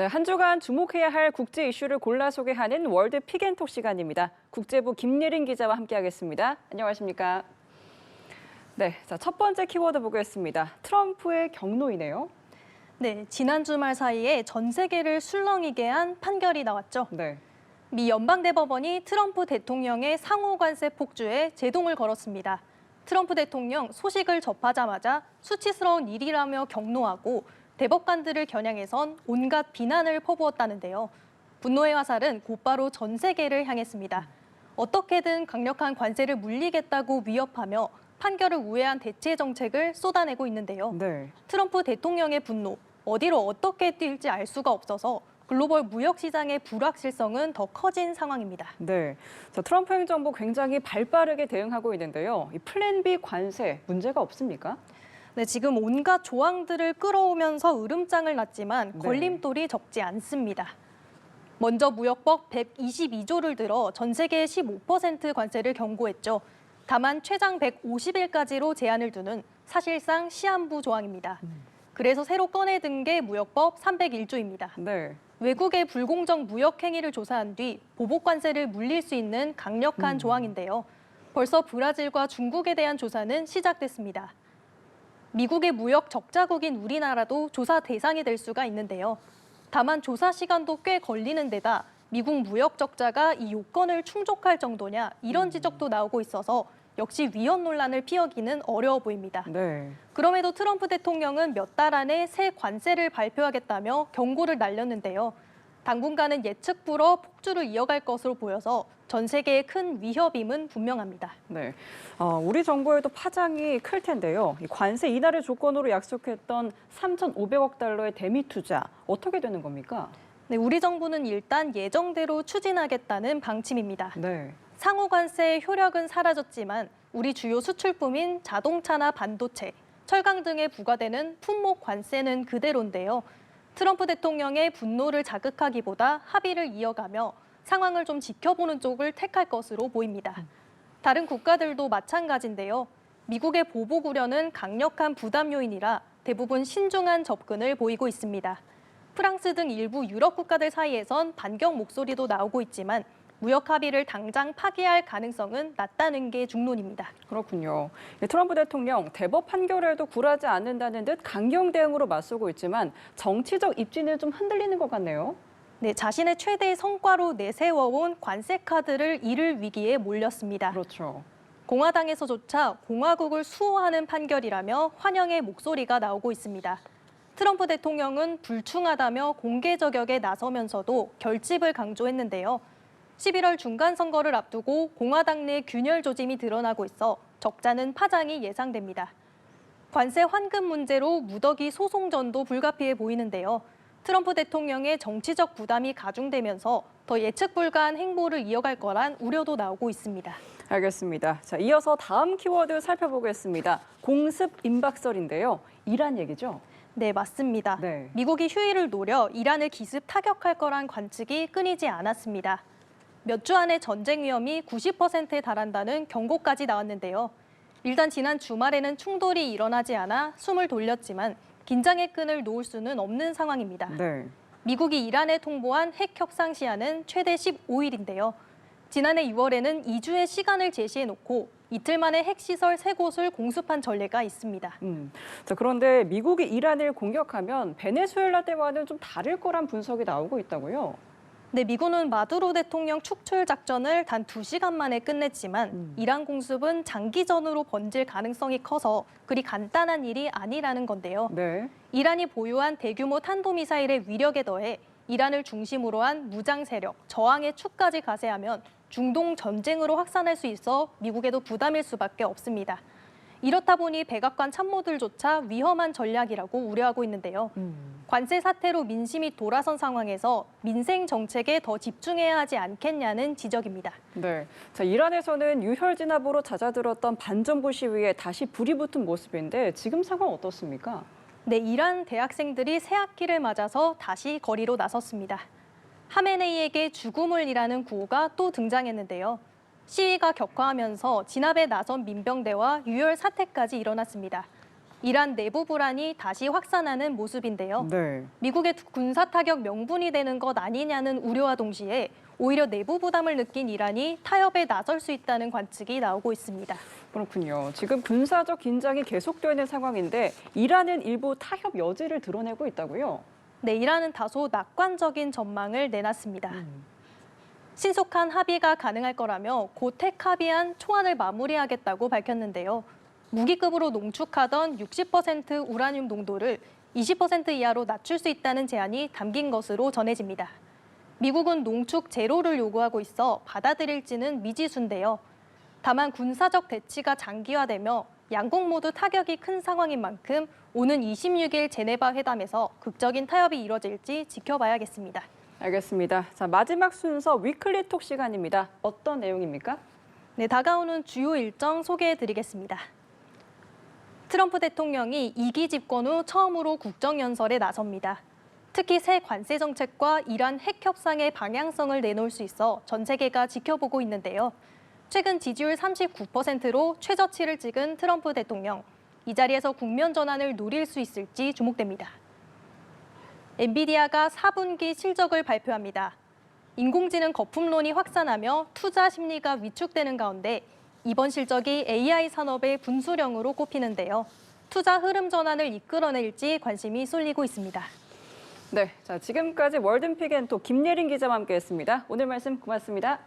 네, 한 주간 주목해야 할 국제 이슈를 골라 소개하는 월드 픽앤톡 시간입니다. 국제부 김예린 기자와 함께하겠습니다. 안녕하십니까? 네, 첫 번째 키워드 보겠습니다. 트럼프의 경로이네요. 네, 지난 주말 사이에 전 세계를 술렁이게 한 판결이 나왔죠. 네. 미 연방대법원이 트럼프 대통령의 상호 관세 폭주에 제동을 걸었습니다. 트럼프 대통령 소식을 접하자마자 수치스러운 일이라며 경로하고 대법관들을 겨냥해선 온갖 비난을 퍼부었다는데요. 분노의 화살은 곧바로 전 세계를 향했습니다. 어떻게든 강력한 관세를 물리겠다고 위협하며 판결을 우회한 대체 정책을 쏟아내고 있는데요. 네. 트럼프 대통령의 분노, 어디로 어떻게 뛸지 알 수가 없어서 글로벌 무역 시장의 불확실성은 더 커진 상황입니다. 네. 트럼프 행정부 굉장히 발빠르게 대응하고 있는데요. 이 플랜 B 관세 문제가 없습니까? 네, 지금 온갖 조항들을 끌어오면서 으름장을 놨지만 걸림돌이 적지 않습니다. 먼저 무역법 122조를 들어 전 세계 15% 관세를 경고했죠. 다만 최장 150일까지로 제한을 두는 사실상 시한부 조항입니다. 그래서 새로 꺼내든 게 무역법 301조입니다. 네. 외국의 불공정 무역 행위를 조사한 뒤 보복 관세를 물릴 수 있는 강력한 조항인데요. 벌써 브라질과 중국에 대한 조사는 시작됐습니다. 미국의 무역 적자국인 우리나라도 조사 대상이 될 수가 있는데요. 다만 조사 시간도 꽤 걸리는 데다 미국 무역 적자가 이 요건을 충족할 정도냐 이런 지적도 나오고 있어서 역시 위헌 논란을 피하기는 어려워 보입니다. 네. 그럼에도 트럼프 대통령은 몇 달 안에 새 관세를 발표하겠다며 경고를 날렸는데요. 당분간은 예측 불허 폭주를 이어갈 것으로 보여서 전 세계의 큰 위협임은 분명합니다. 네. 우리 정부에도 파장이 클 텐데요. 이 관세 인하를 조건으로 약속했던 3,500억 달러의 대미 투자 어떻게 되는 겁니까? 네, 우리 정부는 일단 예정대로 추진하겠다는 방침입니다. 네. 상호 관세의 효력은 사라졌지만 우리 주요 수출품인 자동차나 반도체, 철강 등에 부과되는 품목 관세는 그대로인데요. 트럼프 대통령의 분노를 자극하기보다 합의를 이어가며 상황을 좀 지켜보는 쪽을 택할 것으로 보입니다. 다른 국가들도 마찬가지인데요. 미국의 보복 우려는 강력한 부담 요인이라 대부분 신중한 접근을 보이고 있습니다. 프랑스 등 일부 유럽 국가들 사이에선 반경 목소리도 나오고 있지만 무역 합의를 당장 파기할 가능성은 낮다는 게 중론입니다. 그렇군요. 트럼프 대통령 대법 판결에도 굴하지 않는다는 듯 강경 대응으로 맞서고 있지만 정치적 입지는 좀 흔들리는 것 같네요. 네, 자신의 최대 성과로 내세워온 관세 카드를 잃을 위기에 몰렸습니다. 그렇죠. 공화당에서조차 공화국을 수호하는 판결이라며 환영의 목소리가 나오고 있습니다. 트럼프 대통령은 불충하다며 공개 저격에 나서면서도 결집을 강조했는데요. 11월 중간 선거를 앞두고 공화당 내 균열 조짐이 드러나고 있어 적잖은 파장이 예상됩니다. 관세 환급 문제로 무더기 소송전도 불가피해 보이는데요. 트럼프 대통령의 정치적 부담이 가중되면서 더 예측 불가한 행보를 이어갈 거란 우려도 나오고 있습니다. 알겠습니다. 이어서 다음 키워드 살펴보겠습니다. 공습 임박설인데요. 이란 얘기죠? 네, 맞습니다. 네. 미국이 휴일을 노려 이란을 기습 타격할 거란 관측이 끊이지 않았습니다. 몇 주 안에 전쟁 위험이 90%에 달한다는 경고까지 나왔는데요. 일단 지난 주말에는 충돌이 일어나지 않아 숨을 돌렸지만 긴장의 끈을 놓을 수는 없는 상황입니다. 네. 미국이 이란에 통보한 핵 협상 시한은 최대 15일인데요. 지난해 6월에는 2주의 시간을 제시해놓고 이틀 만에 핵시설 3곳을 공습한 전례가 있습니다. 그런데 미국이 이란을 공격하면 베네수엘라 때와는 좀 다를 거란 분석이 나오고 있다고요? 네, 미군은 마두로 대통령 축출 작전을 단 2시간 만에 끝냈지만 이란 공습은 장기전으로 번질 가능성이 커서 그리 간단한 일이 아니라는 건데요. 네. 이란이 보유한 대규모 탄도미사일의 위력에 더해 이란을 중심으로 한 무장 세력, 저항의 축까지 가세하면 중동 전쟁으로 확산할 수 있어 미국에도 부담일 수밖에 없습니다. 이렇다 보니 백악관 참모들조차 위험한 전략이라고 우려하고 있는데요. 관세 사태로 민심이 돌아선 상황에서 민생 정책에 더 집중해야 하지 않겠냐는 지적입니다. 네. 이란에서는 유혈 진압으로 잦아들었던 반정부 시위에 다시 불이 붙은 모습인데 지금 상황 어떻습니까? 네, 이란 대학생들이 새 학기를 맞아서 다시 거리로 나섰습니다. 하메네이에게 죽음을 이라는 구호가 또 등장했는데요. 시위가 격화하면서 진압에 나선 민병대와 유혈 사태까지 일어났습니다. 이란 내부 불안이 다시 확산하는 모습인데요. 네. 미국의 군사 타격 명분이 되는 것 아니냐는 우려와 동시에 오히려 내부 부담을 느낀 이란이 타협에 나설 수 있다는 관측이 나오고 있습니다. 그렇군요. 지금 군사적 긴장이 계속되는 상황인데 이란은 일부 타협 여지를 드러내고 있다고요? 네, 이란은 다소 낙관적인 전망을 내놨습니다. 신속한 합의가 가능할 거라며 곧 핵합의안 초안을 마무리하겠다고 밝혔는데요. 무기급으로 농축하던 60% 우라늄 농도를 20% 이하로 낮출 수 있다는 제안이 담긴 것으로 전해집니다. 미국은 농축 제로를 요구하고 있어 받아들일지는 미지수인데요. 다만 군사적 대치가 장기화되며 양국 모두 타격이 큰 상황인 만큼 오는 26일 제네바 회담에서 극적인 타협이 이뤄질지 지켜봐야겠습니다. 알겠습니다. 자, 마지막 순서 위클리 톡 시간입니다. 어떤 내용입니까? 네, 다가오는 주요 일정 소개해드리겠습니다. 트럼프 대통령이 2기 집권 후 처음으로 국정연설에 나섭니다. 특히 새 관세 정책과 이란 핵 협상의 방향성을 내놓을 수 있어 전 세계가 지켜보고 있는데요. 최근 지지율 39%로 최저치를 찍은 트럼프 대통령. 이 자리에서 국면 전환을 노릴 수 있을지 주목됩니다. 엔비디아가 4분기 실적을 발표합니다. 인공지능 거품론이 확산하며 투자 심리가 위축되는 가운데 이번 실적이 AI 산업의 분수령으로 꼽히는데요. 투자 흐름 전환을 이끌어낼지 관심이 쏠리고 있습니다. 네, 자 지금까지 월든픽앤톡 김예린 기자와 함께했습니다. 오늘 말씀 고맙습니다.